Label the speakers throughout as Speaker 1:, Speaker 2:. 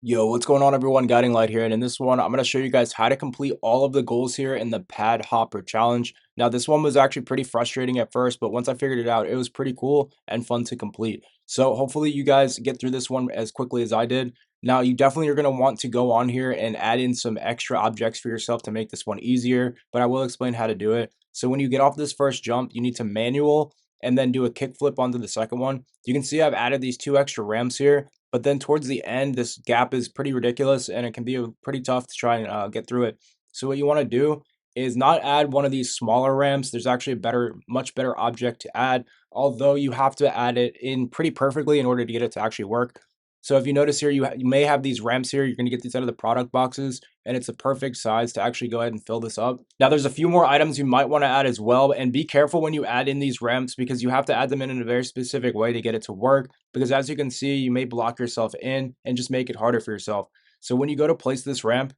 Speaker 1: Yo, what's going on everyone? Guiding Light here, and in this one, I'm going to show you guys how to complete all of the goals here in the Pad Hopper Challenge. Now, this one was actually pretty frustrating at first, but once I figured it out, it was pretty cool and fun to complete. So hopefully you guys get through this one as quickly as I did. Now, you definitely are going to want to go on here and add in some extra objects for yourself to make this one easier, but I will explain how to do it. So when you get off this first jump, you need to manual and then do a kickflip onto the second one. You can see I've added these two extra ramps here. But then towards the end, this gap is pretty ridiculous and it can be pretty tough to try and get through it. So what you want to do is not add one of these smaller ramps. There's actually a much better object to add, although you have to add it in pretty perfectly in order to get it to actually work. So if you notice here, you may have these ramps here. You're going to get these out of the product boxes, and it's the perfect size to actually go ahead and fill this up. Now, there's a few more items you might want to add as well, and be careful when you add in these ramps because you have to add them in a very specific way to get it to work. Because as you can see, you may block yourself in and just make it harder for yourself. So when you go to place this ramp,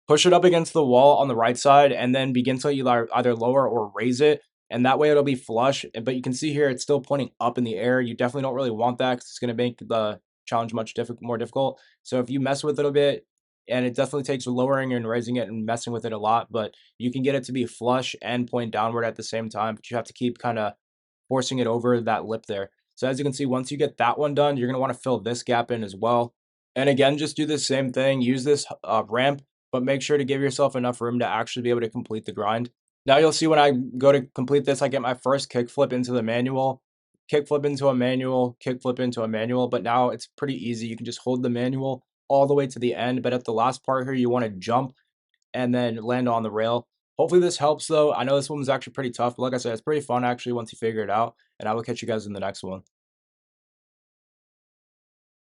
Speaker 1: push it up against the wall on the right side, and then begin to either lower or raise it. And that way it'll be flush. But you can see here, it's still pointing up in the air. You definitely don't really want that because it's going to make the challenge much more difficult. So if you mess with it a bit, and it definitely takes lowering and raising it and messing with it a lot, but you can get it to be flush and point downward at the same time, but you have to keep kind of forcing it over that lip there. So as you can see, once you get that one done, you're going to want to fill this gap in as well. And again, just do the same thing. Use this ramp, but make sure to give yourself enough room to actually be able to complete the grind. Now you'll see when I go to complete this, I get my first kickflip into the manual, kickflip into a manual, kickflip into a manual, but now it's pretty easy. You can just hold the manual all the way to the end, but at the last part here, you want to jump and then land on the rail. Hopefully this helps though. I know this one was actually pretty tough, but like I said, it's pretty fun actually once you figure it out, and I will catch you guys in the next one.